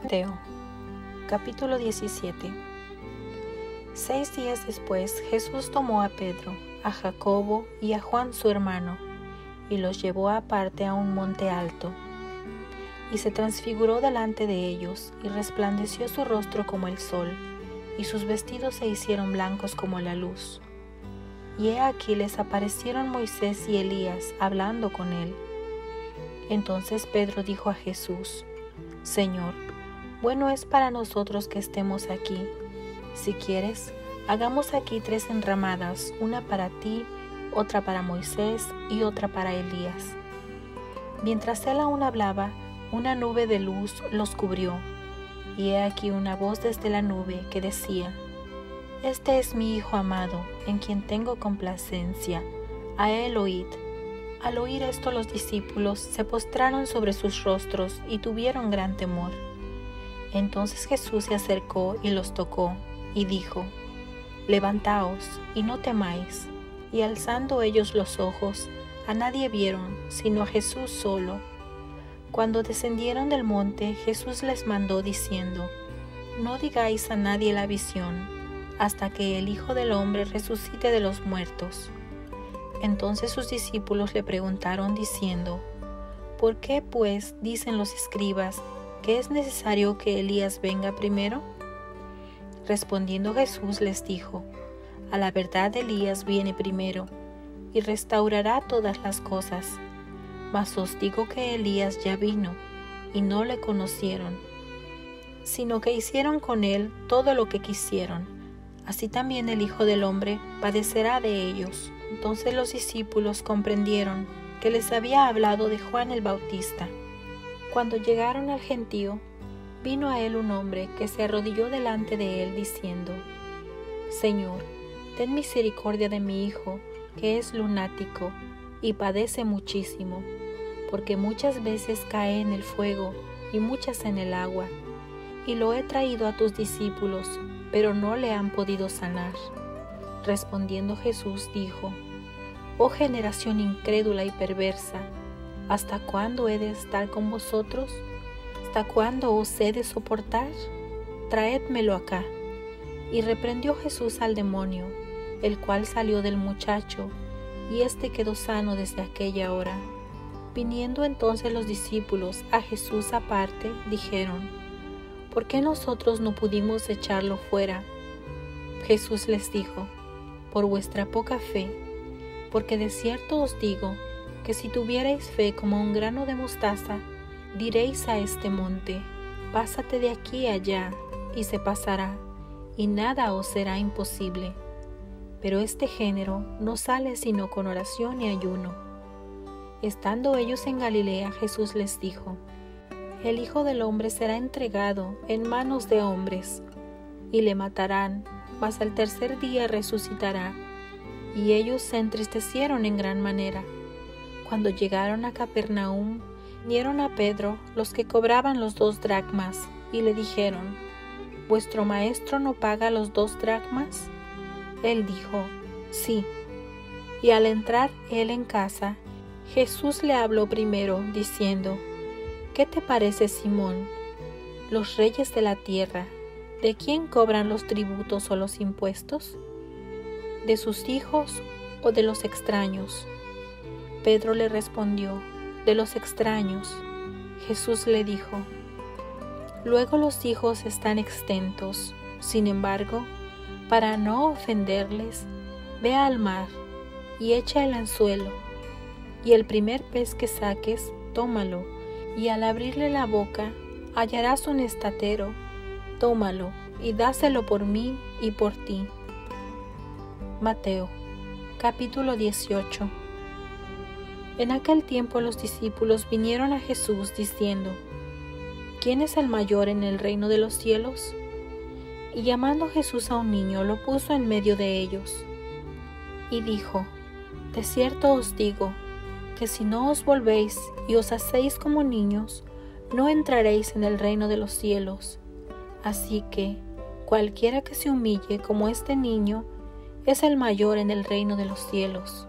Mateo, capítulo 17. 6 días después, Jesús tomó a Pedro, a Jacobo y a Juan su hermano, y los llevó aparte a un monte alto. Y se transfiguró delante de ellos, y resplandeció su rostro como el sol, y sus vestidos se hicieron blancos como la luz. Y he aquí les aparecieron Moisés y Elías hablando con él. Entonces Pedro dijo a Jesús: Señor, bueno es para nosotros que estemos aquí. Si quieres, hagamos aquí 3 enramadas, una para ti, otra para Moisés y otra para Elías. Mientras él aún hablaba, una nube de luz los cubrió, y he aquí una voz desde la nube que decía: Este es mi Hijo amado, en quien tengo complacencia, a él oíd. Al oír esto, los discípulos se postraron sobre sus rostros y tuvieron gran temor. Entonces Jesús se acercó y los tocó, y dijo: Levantaos, y no temáis. Y alzando ellos los ojos, a nadie vieron, sino a Jesús solo. Cuando descendieron del monte, Jesús les mandó diciendo: No digáis a nadie la visión, hasta que el Hijo del Hombre resucite de los muertos. Entonces sus discípulos le preguntaron diciendo: ¿Por qué pues dicen los escribas que es necesario que Elías venga primero? Respondiendo Jesús les dijo: A la verdad Elías viene primero, y restaurará todas las cosas. Mas os digo que Elías ya vino, y no le conocieron, sino que hicieron con él todo lo que quisieron. Así también el Hijo del Hombre padecerá de ellos. Entonces los discípulos comprendieron que les había hablado de Juan el Bautista. Cuando llegaron al gentío, vino a él un hombre que se arrodilló delante de él diciendo: Señor, ten misericordia de mi hijo, que es lunático y padece muchísimo, porque muchas veces cae en el fuego y muchas en el agua. Y lo he traído a tus discípulos, pero no le han podido sanar. Respondiendo Jesús dijo: Oh generación incrédula y perversa, ¿hasta cuándo he de estar con vosotros? ¿Hasta cuándo os he de soportar? Traédmelo acá. Y reprendió Jesús al demonio, el cual salió del muchacho, y éste quedó sano desde aquella hora. Viniendo entonces los discípulos a Jesús aparte, dijeron: ¿Por qué nosotros no pudimos echarlo fuera? Jesús les dijo: Por vuestra poca fe, porque de cierto os digo que si tuvierais fe como un grano de mostaza, diréis a este monte: Pásate de aquí allá, y se pasará, y nada os será imposible. Pero este género no sale sino con oración y ayuno. Estando ellos en Galilea, Jesús les dijo: El Hijo del Hombre será entregado en manos de hombres, y le matarán, mas al tercer día resucitará. Y ellos se entristecieron en gran manera. Cuando llegaron a Capernaum, vinieron a Pedro los que cobraban los 2 dracmas, y le dijeron: ¿Vuestro maestro no paga los 2 dracmas? Él dijo: Sí. Y al entrar él en casa, Jesús le habló primero, diciendo: ¿Qué te parece, Simón? Los reyes de la tierra, ¿de quién cobran los tributos o los impuestos? ¿De sus hijos o de los extraños? Pedro le respondió: De los extraños. Jesús le dijo: Luego los hijos están exentos. Sin embargo, para no ofenderles, ve al mar y echa el anzuelo, y el primer pez que saques, tómalo, y al abrirle la boca, hallarás un estatero. Tómalo y dáselo por mí y por ti. Mateo, capítulo 18. En aquel tiempo los discípulos vinieron a Jesús diciendo: ¿Quién es el mayor en el reino de los cielos? Y llamando Jesús a un niño, lo puso en medio de ellos, y dijo: De cierto os digo, que si no os volvéis y os hacéis como niños, no entraréis en el reino de los cielos. Así que, cualquiera que se humille como este niño, es el mayor en el reino de los cielos.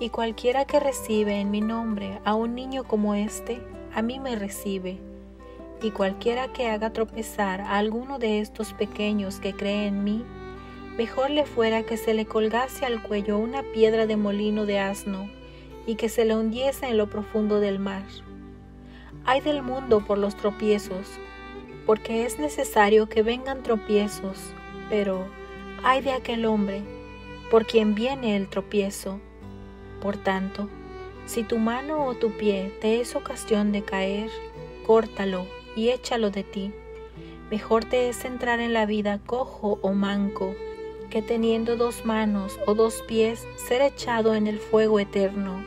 Y cualquiera que recibe en mi nombre a un niño como este, a mí me recibe. Y cualquiera que haga tropezar a alguno de estos pequeños que cree en mí, mejor le fuera que se le colgase al cuello una piedra de molino de asno y que se le hundiese en lo profundo del mar. Ay del mundo por los tropiezos, porque es necesario que vengan tropiezos, pero ay de aquel hombre por quien viene el tropiezo. Por tanto, si tu mano o tu pie te es ocasión de caer, córtalo y échalo de ti. Mejor te es entrar en la vida cojo o manco, que teniendo 2 manos o 2 pies ser echado en el fuego eterno.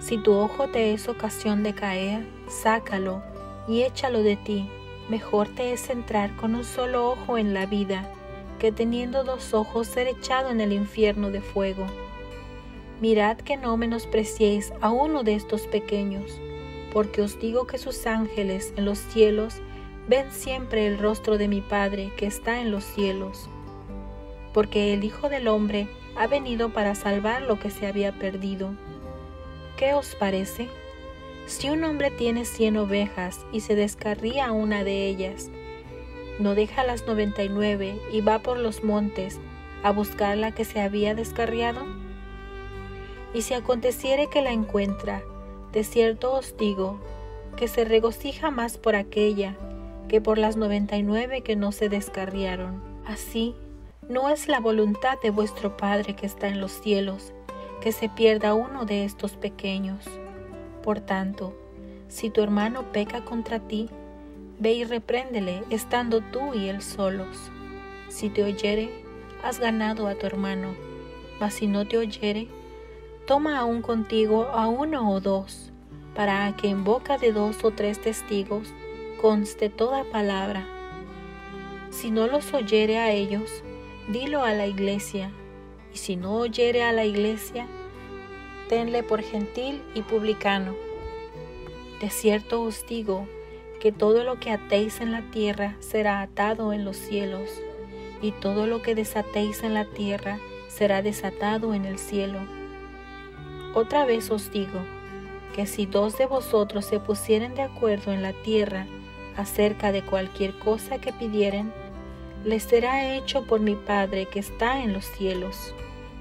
Si tu ojo te es ocasión de caer, sácalo y échalo de ti. Mejor te es entrar con un solo ojo en la vida, que teniendo 2 ojos ser echado en el infierno de fuego. Mirad que no menospreciéis a uno de estos pequeños, porque os digo que sus ángeles en los cielos ven siempre el rostro de mi Padre que está en los cielos. Porque el Hijo del Hombre ha venido para salvar lo que se había perdido. ¿Qué os parece? Si un hombre tiene 100 ovejas y se descarría una de ellas, ¿no deja las 99 y va por los montes a buscar la que se había descarriado? Y si aconteciere que la encuentra, de cierto os digo, que se regocija más por aquella que por las 99 que no se descarriaron. Así, no es la voluntad de vuestro Padre que está en los cielos, que se pierda uno de estos pequeños. Por tanto, si tu hermano peca contra ti, ve y repréndele estando tú y él solos. Si te oyere, has ganado a tu hermano, mas si no te oyere, toma aún contigo a 1 o 2, para que en boca de 2 o 3 testigos conste toda palabra. Si no los oyere a ellos, dilo a la iglesia, y si no oyere a la iglesia, tenle por gentil y publicano. De cierto os digo que todo lo que atéis en la tierra será atado en los cielos, y todo lo que desatéis en la tierra será desatado en el cielo. Otra vez os digo, que si 2 de vosotros se pusieren de acuerdo en la tierra acerca de cualquier cosa que pidieren, les será hecho por mi Padre que está en los cielos.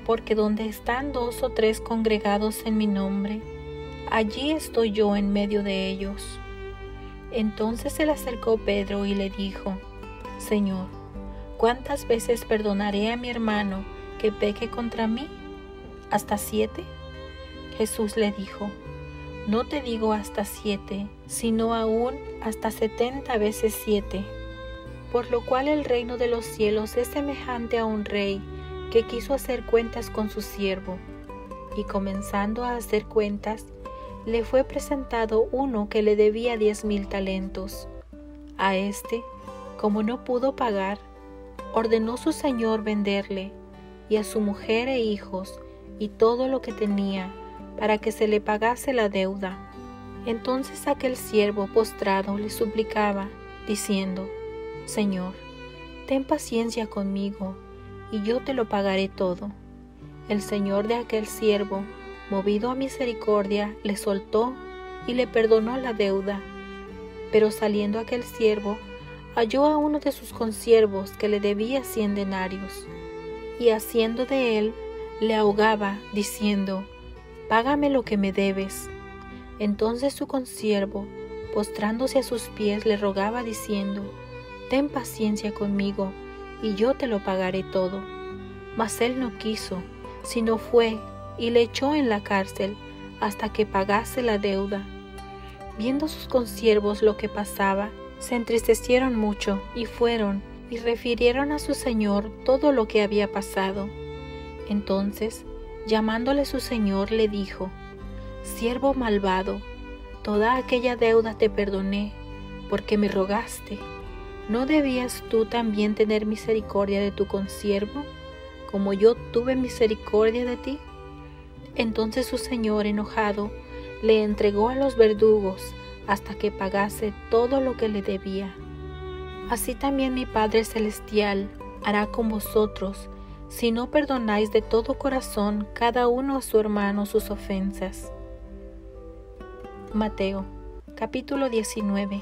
Porque donde están 2 o 3 congregados en mi nombre, allí estoy yo en medio de ellos. Entonces se le acercó Pedro y le dijo, Señor, ¿cuántas veces perdonaré a mi hermano que peque contra mí? ¿Hasta 7? Jesús le dijo, no te digo hasta 7, sino aún hasta 70 veces 7. Por lo cual el reino de los cielos es semejante a un rey que quiso hacer cuentas con su siervo, y comenzando a hacer cuentas, le fue presentado uno que le debía 10,000 talentos. A éste, como no pudo pagar, ordenó su señor venderle, y a su mujer e hijos, y todo lo que tenía, para que se le pagase la deuda. Entonces aquel siervo postrado le suplicaba, diciendo, Señor, ten paciencia conmigo, y yo te lo pagaré todo. El señor de aquel siervo, movido a misericordia, le soltó y le perdonó la deuda. Pero saliendo aquel siervo, halló a uno de sus consiervos que le debía 100 denarios, y haciendo de él, le ahogaba, diciendo, Págame lo que me debes. Entonces su consiervo, postrándose a sus pies, le rogaba, diciendo, Ten paciencia conmigo, y yo te lo pagaré todo. Mas él no quiso, sino fue y le echó en la cárcel hasta que pagase la deuda. Viendo sus consiervos lo que pasaba, se entristecieron mucho y fueron y refirieron a su señor todo lo que había pasado. Entonces, llamándole su señor, le dijo, Siervo malvado, toda aquella deuda te perdoné, porque me rogaste. ¿No debías tú también tener misericordia de tu consiervo, como yo tuve misericordia de ti? Entonces su señor, enojado, le entregó a los verdugos hasta que pagase todo lo que le debía. Así también mi Padre Celestial hará con vosotros, si no perdonáis de todo corazón cada uno a su hermano sus ofensas. Mateo, capítulo 19.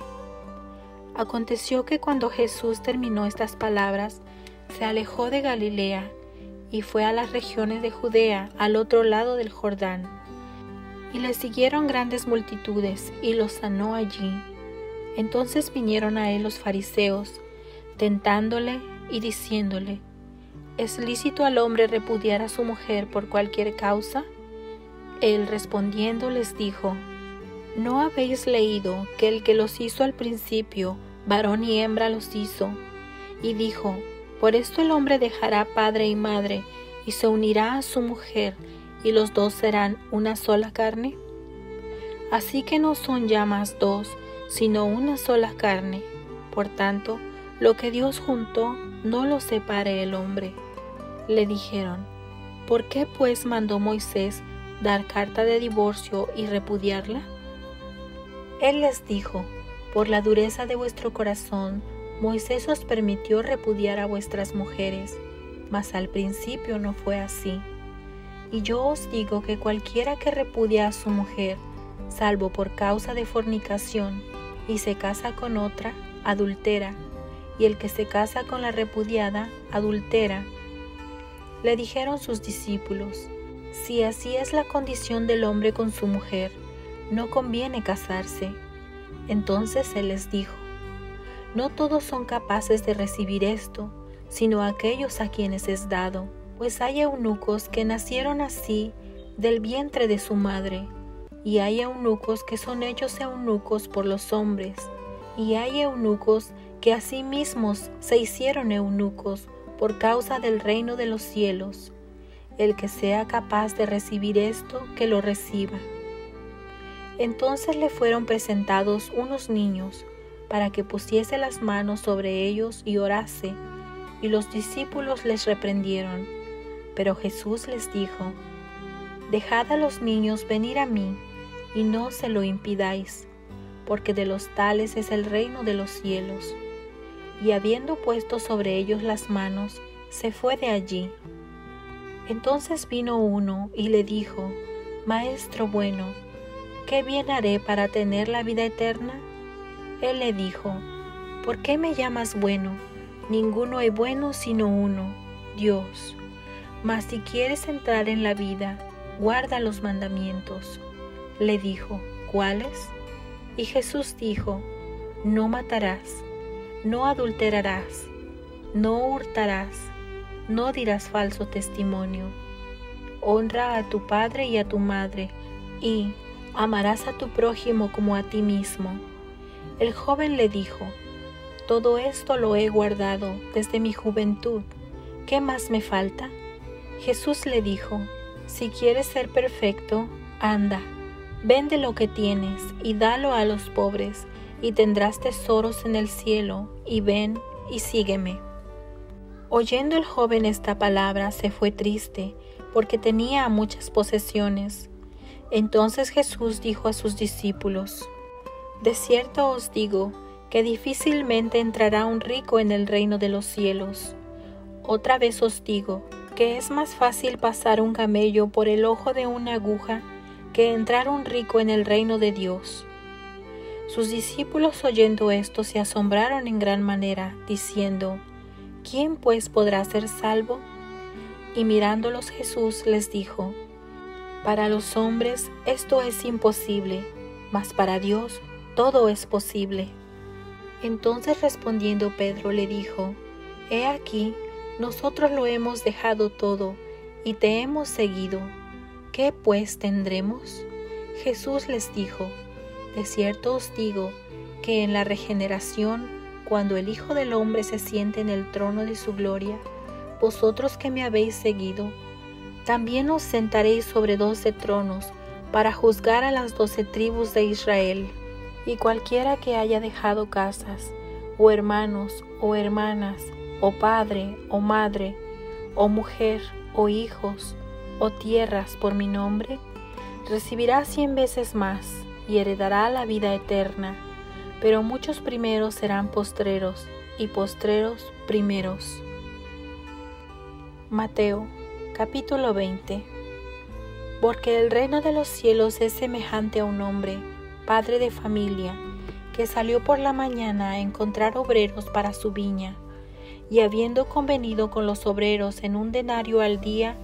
Aconteció que cuando Jesús terminó estas palabras, se alejó de Galilea y fue a las regiones de Judea, al otro lado del Jordán. Y le siguieron grandes multitudes, y los sanó allí. Entonces vinieron a él los fariseos, tentándole y diciéndole: ¿Es lícito al hombre repudiar a su mujer por cualquier causa? Él respondiendo les dijo: ¿No habéis leído que el que los hizo al principio, varón y hembra los hizo? Y dijo: por esto el hombre dejará padre y madre, y se unirá a su mujer, y los dos serán una sola carne. Así que no son ya más dos, sino una sola carne. Por tanto, lo que Dios juntó, no lo separe el hombre. Le dijeron: ¿por qué pues mandó Moisés dar carta de divorcio y repudiarla? Él les dijo: por la dureza de vuestro corazón, Moisés os permitió repudiar a vuestras mujeres, mas al principio no fue así. Y yo os digo que cualquiera que repudia a su mujer, salvo por causa de fornicación, y se casa con otra, adultera, y el que se casa con la repudiada, adultera. Le dijeron sus discípulos: si así es la condición del hombre con su mujer, no conviene casarse. Entonces él les dijo: no todos son capaces de recibir esto, sino aquellos a quienes es dado, pues hay eunucos que nacieron así del vientre de su madre, y hay eunucos que son hechos eunucos por los hombres, y hay eunucos que a sí mismos se hicieron eunucos por causa del reino de los cielos. El que sea capaz de recibir esto, que lo reciba. Entonces le fueron presentados unos niños, para que pusiese las manos sobre ellos y orase, y los discípulos les reprendieron. Pero Jesús les dijo: dejad a los niños venir a mí, y no se lo impidáis, porque de los tales es el reino de los cielos. Y habiendo puesto sobre ellos las manos, se fue de allí. Entonces vino uno y le dijo: Maestro bueno, ¿qué bien haré para tener la vida eterna? Él le dijo: ¿por qué me llamas bueno? Ninguno hay bueno sino uno, Dios. Mas si quieres entrar en la vida, guarda los mandamientos. Le dijo: ¿cuáles? Y Jesús dijo: no matarás, no adulterarás, no hurtarás, no dirás falso testimonio. Honra a tu padre y a tu madre, y amarás a tu prójimo como a ti mismo. El joven le dijo: todo esto lo he guardado desde mi juventud. ¿Qué más me falta? Jesús le dijo: si quieres ser perfecto, anda, vende lo que tienes y dalo a los pobres, y tendrás tesoros en el cielo, y ven y sígueme. Oyendo el joven esta palabra, se fue triste, porque tenía muchas posesiones. Entonces Jesús dijo a sus discípulos: de cierto os digo que difícilmente entrará un rico en el reino de los cielos. Otra vez os digo que es más fácil pasar un camello por el ojo de una aguja que entrar un rico en el reino de Dios. Sus discípulos, oyendo esto, se asombraron en gran manera, diciendo: ¿quién pues podrá ser salvo? Y mirándolos Jesús les dijo: para los hombres esto es imposible, mas para Dios todo es posible. Entonces respondiendo Pedro le dijo: he aquí, nosotros lo hemos dejado todo, y te hemos seguido. ¿Qué pues tendremos? Jesús les dijo: de cierto os digo, que en la regeneración, cuando el Hijo del Hombre se siente en el trono de su gloria, vosotros que me habéis seguido, también os sentaréis sobre 12 tronos, para juzgar a las 12 tribus de Israel. Y cualquiera que haya dejado casas, o hermanos, o hermanas, o padre, o madre, o mujer, o hijos, o tierras por mi nombre, recibirá 100 veces más, y heredará la vida eterna. Pero muchos primeros serán postreros, y postreros primeros. Mateo, capítulo 20. Porque el reino de los cielos es semejante a un hombre, padre de familia, que salió por la mañana a encontrar obreros para su viña, y habiendo convenido con los obreros en 1 denario al día,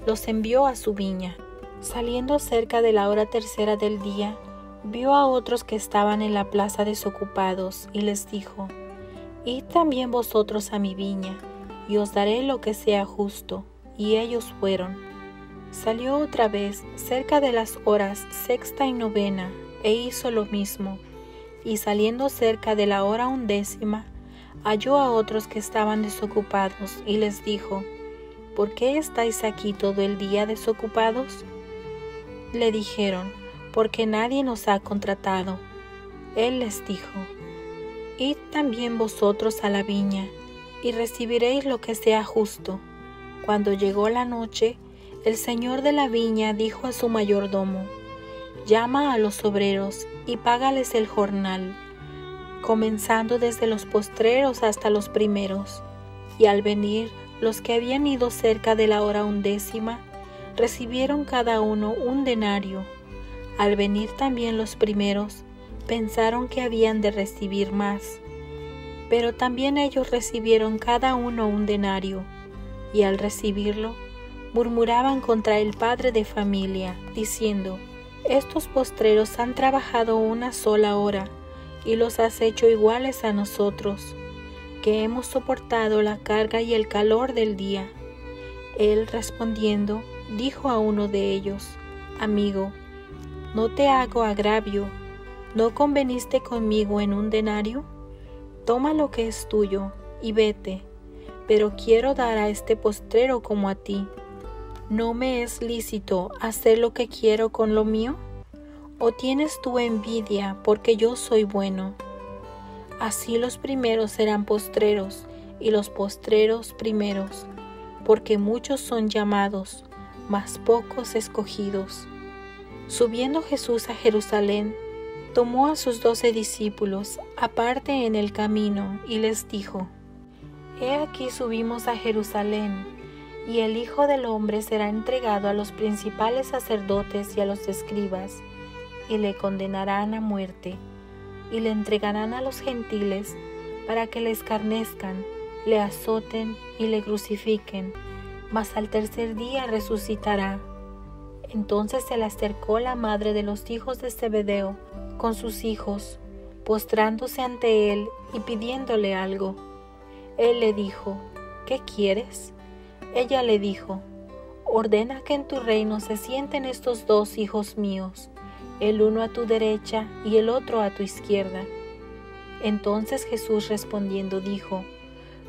los envió a su viña. Saliendo cerca de la hora tercera del día, vio a otros que estaban en la plaza desocupados, y les dijo: Id también vosotros a mi viña, y os daré lo que sea justo. Y ellos fueron. Salió otra vez cerca de las horas sexta y novena, e hizo lo mismo. Y saliendo cerca de la hora 11, halló a otros que estaban desocupados, y les dijo: ¿Por qué estáis aquí todo el día desocupados? Le dijeron: porque nadie nos ha contratado. Él les dijo: Id también vosotros a la viña, y recibiréis lo que sea justo. Cuando llegó la noche, el señor de la viña dijo a su mayordomo: Llama a los obreros y págales el jornal, comenzando desde los postreros hasta los primeros. Y al venir los que habían ido cerca de la hora 11, recibieron cada uno 1 denario. Al venir también los primeros, pensaron que habían de recibir más, pero también ellos recibieron cada uno 1 denario, y al recibirlo, murmuraban contra el padre de familia, diciendo: Estos postreros han trabajado 1 sola hora, y los has hecho iguales a nosotros, que hemos soportado la carga y el calor del día. Él, respondiendo, dijo a uno de ellos: Amigo, no te hago agravio, ¿no conveniste conmigo en 1 denario? Toma lo que es tuyo y vete, pero quiero dar a este postrero como a ti. ¿No me es lícito hacer lo que quiero con lo mío? ¿O tienes tú envidia porque yo soy bueno? Así los primeros serán postreros, y los postreros primeros, porque muchos son llamados, mas pocos escogidos. Subiendo Jesús a Jerusalén, tomó a sus 12 discípulos aparte en el camino, y les dijo: He aquí subimos a Jerusalén, y el Hijo del Hombre será entregado a los principales sacerdotes y a los escribas, y le condenarán a muerte, y le entregarán a los gentiles para que le escarnezcan, le azoten y le crucifiquen, mas al tercer día resucitará. Entonces se le acercó la madre de los hijos de Zebedeo con sus hijos, postrándose ante él y pidiéndole algo. Él le dijo: ¿Qué quieres? Ella le dijo: Ordena que en tu reino se sienten estos 2 hijos míos, el uno a tu derecha y el otro a tu izquierda. Entonces Jesús respondiendo dijo: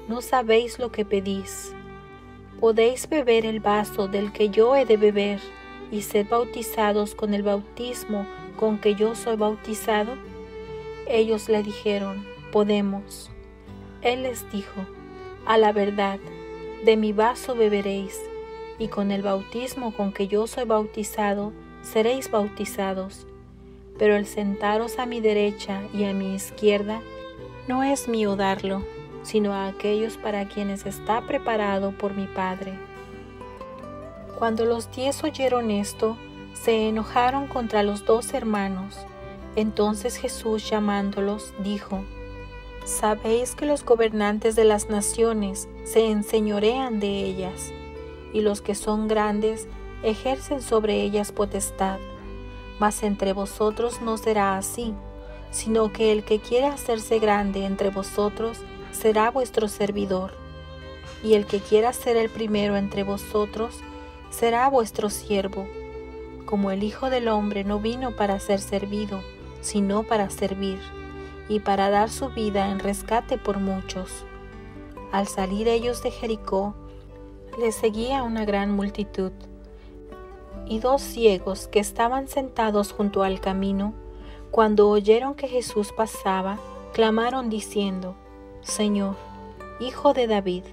No sabéis lo que pedís. ¿Podéis beber el vaso del que yo he de beber, y ser bautizados con el bautismo con que yo soy bautizado? Ellos le dijeron: Podemos. Él les dijo: A la verdad, de mi vaso beberéis, y con el bautismo con que yo soy bautizado seréis bautizados. Pero el sentaros a mi derecha y a mi izquierda no es mío darlo, sino a aquellos para quienes está preparado por mi Padre. Cuando los 10 oyeron esto, se enojaron contra los 2 hermanos. Entonces Jesús, llamándolos, dijo: Sabéis que los gobernantes de las naciones se enseñorean de ellas, y los que son grandes ejercen sobre ellas potestad. Mas entre vosotros no será así, sino que el que quiera hacerse grande entre vosotros será vuestro servidor, y el que quiera ser el primero entre vosotros será vuestro siervo. Como el Hijo del Hombre no vino para ser servido, sino para servir, y para dar su vida en rescate por muchos. Al salir ellos de Jericó, les seguía una gran multitud, y 2 ciegos que estaban sentados junto al camino, cuando oyeron que Jesús pasaba, clamaron diciendo: Señor, Hijo de David,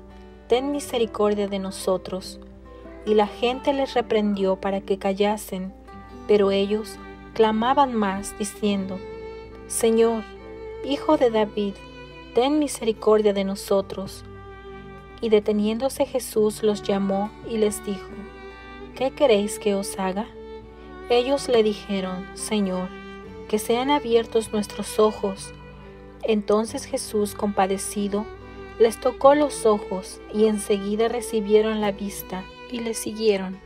ten misericordia de nosotros. Y la gente les reprendió para que callasen, pero ellos clamaban más, diciendo: Señor, Hijo de David, ten misericordia de nosotros. Y deteniéndose Jesús los llamó y les dijo: ¿Qué queréis que os haga? Ellos le dijeron: Señor, que sean abiertos nuestros ojos. Entonces Jesús, compadecido, les tocó los ojos, y enseguida recibieron la vista y le siguieron.